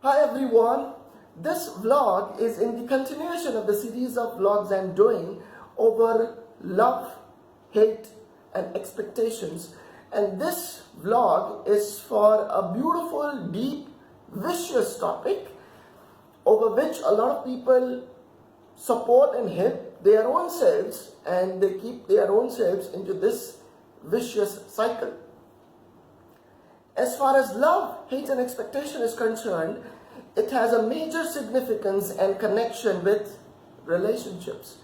Hi everyone, this vlog is in the continuation of the series of vlogs I'm doing over love, hate and expectations, and this vlog is for a beautiful, deep, vicious topic over which a lot of people support and help their own selves, and they keep their own selves into this vicious cycle. As far as love, hate and expectation is concerned, it has a major significance and connection with relationships.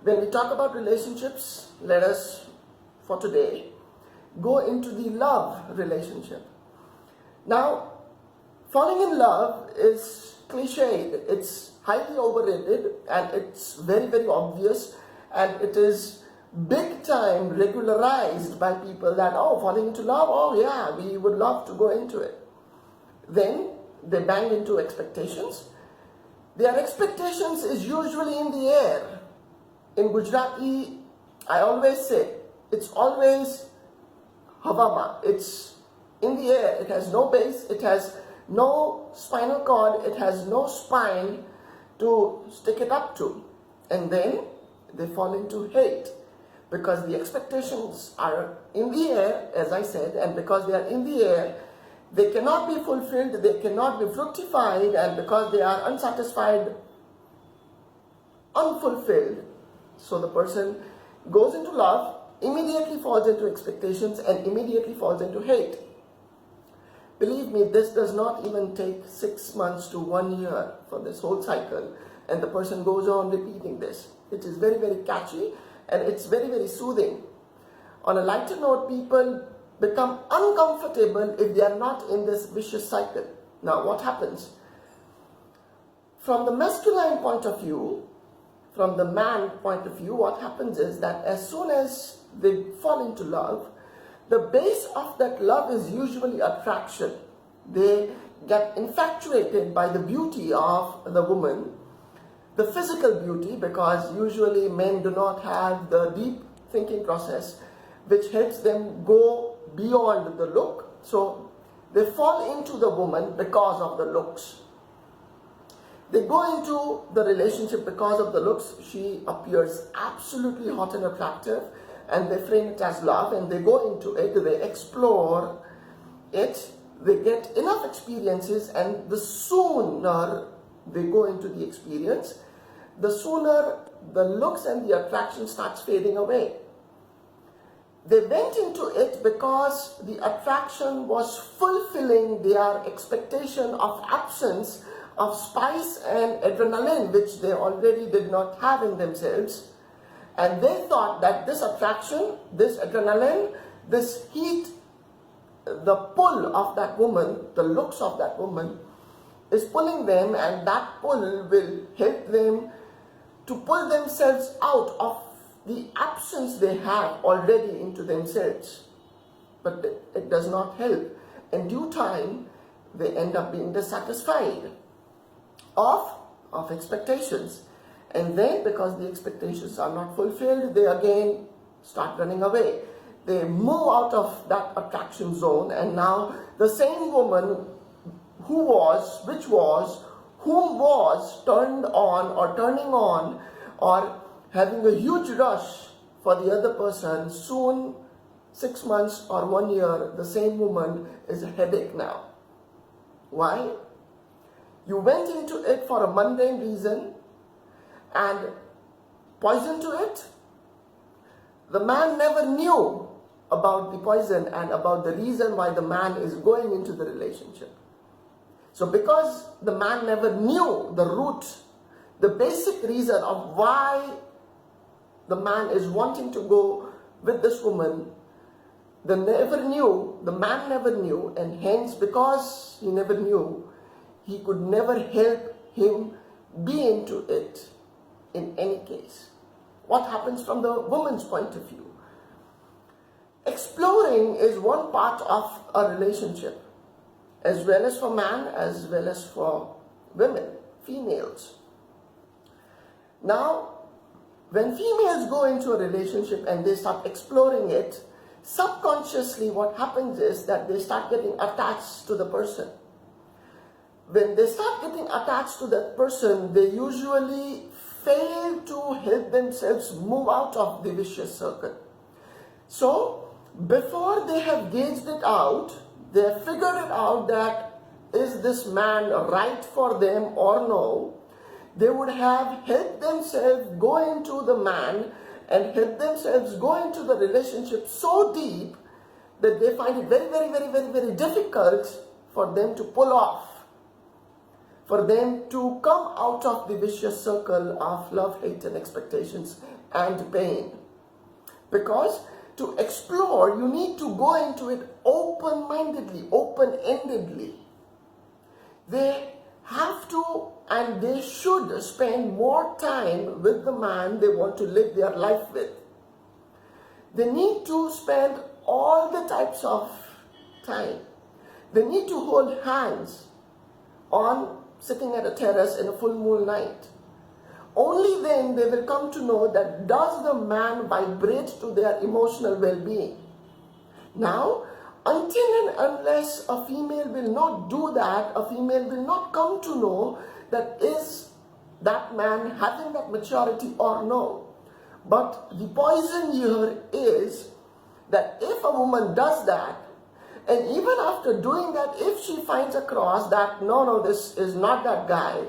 When we talk about relationships, let us, for today, go into the love relationship. Now, falling in love is cliched, it's highly overrated, and it's very, very obvious, and it is big time regularized by people that, oh, falling into love, oh yeah, we would love to go into it. Then they bang into expectations. Their expectations is usually in the air. In Gujarati, I always say, it's always havama. It's in the air. It has no base. It has no spinal cord. It has no spine to stick it up to. And then they fall into hate, because the expectations are in the air, as I said, and because they are in the air, they cannot be fulfilled, they cannot be fructified, and because they are unsatisfied, unfulfilled, so the person goes into love, immediately falls into expectations, and immediately falls into hate. Believe me, this does not even take 6 months to 1 year for this whole cycle, and the person goes on repeating this. It is very, very catchy, and it's very, very soothing. On a lighter note, people become uncomfortable if they are not in this vicious cycle. Now, what happens? From the masculine point of view, from the man point of view, what happens is that as soon as they fall into love, the base of that love is usually attraction. They get infatuated by the beauty of the woman, the physical beauty, because usually men do not have the deep thinking process which helps them go beyond the look. So they fall into the woman because of the looks. They go into the relationship because of the looks. She appears absolutely hot and attractive, and they frame it as love, and they go into it, they explore it, they get enough experiences, and the sooner they go into the experience, the sooner the looks and the attraction starts fading away. They went into it because the attraction was fulfilling their expectation of absence of spice and adrenaline, which they already did not have in themselves. And they thought that this attraction, this adrenaline, this heat, the pull of that woman, the looks of that woman, is pulling them, and that pull will help them to pull themselves out of the absence they have already into themselves. But it does not help. In due time, they end up being dissatisfied of expectations. And then, because the expectations are not fulfilled, they again start running away. They move out of that attraction zone, and now the same woman whom was turned on or turning on or having a huge rush for the other person, soon, 6 months or 1 year, the same woman is a headache now. Why? You went into it for a mundane reason and poison to it. The man never knew about the poison and about the reason why the man is going into the relationship. So because the man never knew the root, the basic reason of why the man is wanting to go with this woman, the man never knew, and hence because he never knew, he could never help him be into it in any case. What happens from the woman's point of view? Exploring is one part of a relationship, as well as for man, as well as for women, females. Now, when females go into a relationship and they start exploring it, subconsciously what happens is that they start getting attached to the person. when they start getting attached to that person, they usually fail to help themselves move out of the vicious circle. So, before they have gauged it out, they have figured it out that is this man right for them or no, they would have helped themselves go into the man and help themselves go into the relationship so deep that they find it very, very, very, very, very difficult for them to pull off, for them to come out of the vicious circle of love, hate, and expectations and pain. Because to explore, you need to go into it open-mindedly, open-endedly. They have to and they should spend more time with the man they want to live their life with. They need to spend all the types of time. They need to hold hands on sitting at a terrace in a full moon night. Only then they will come to know that does the man vibrate to their emotional well-being. Now, until and unless a female will not do that, a female will not come to know that is that man having that maturity or no. But the poison here is that if a woman does that, and even after doing that, if she finds across that no, this is not that guy,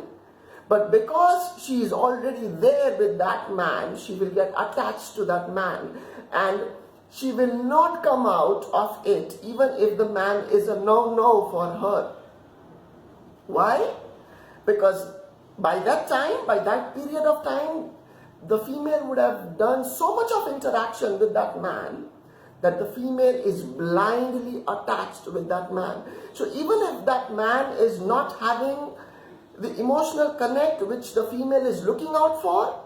but because she is already there with that man, she will get attached to that man and she will not come out of it even if the man is a no for her. Why? Because by that time, by that period of time, the female would have done so much of interaction with that man that the female is blindly attached with that man. So even if that man is not having the emotional connect which the female is looking out for,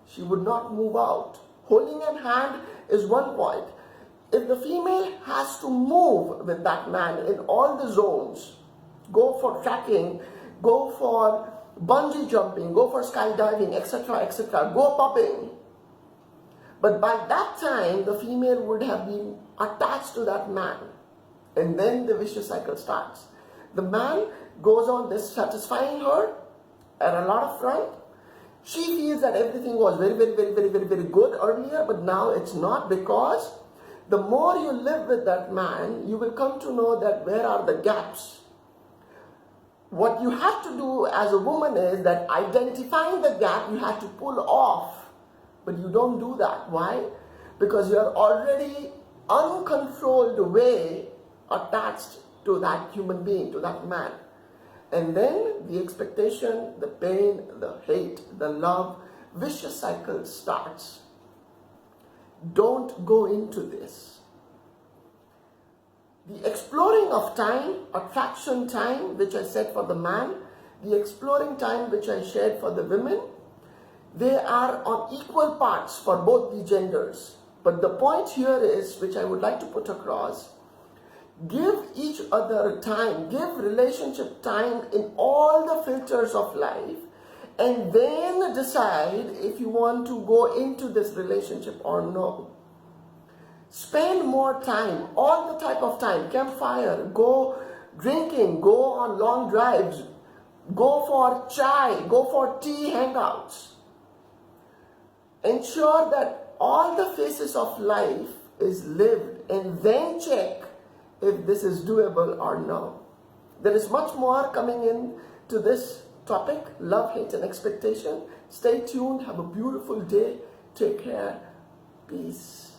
she would not move out. Holding in hand is one point. If the female has to move with that man in all the zones, go for trekking, go for bungee jumping, go for skydiving, etc., go pubbing. But by that time, the female would have been attached to that man. And then the vicious cycle starts. The man goes on dissatisfying her at a lot of front. She feels that everything was very, very, very, very, very, very good earlier, but now it's not, because the more you live with that man, you will come to know that where are the gaps. What you have to do as a woman is that identifying the gap, you have to pull off. But you don't do that. Why? Because you are already uncontrolled way attached to that human being, to that man. And then the expectation, the pain, the hate, the love, vicious cycle starts. Don't go into this. The exploring of time, attraction time, which I said for the man, the exploring time which I shared for the women, they are on equal parts for both the genders. But the point here is, which I would like to put across, give each other time, give relationship time in all the filters of life, and then decide if you want to go into this relationship or no. Spend more time, all the type of time, campfire, go drinking, go on long drives, go for chai, go for tea hangouts. Ensure that all the phases of life is lived, and then check if this is doable or no. There is much more coming in to this topic, love, hate, and expectation. Stay tuned. Have a beautiful day. Take care. Peace.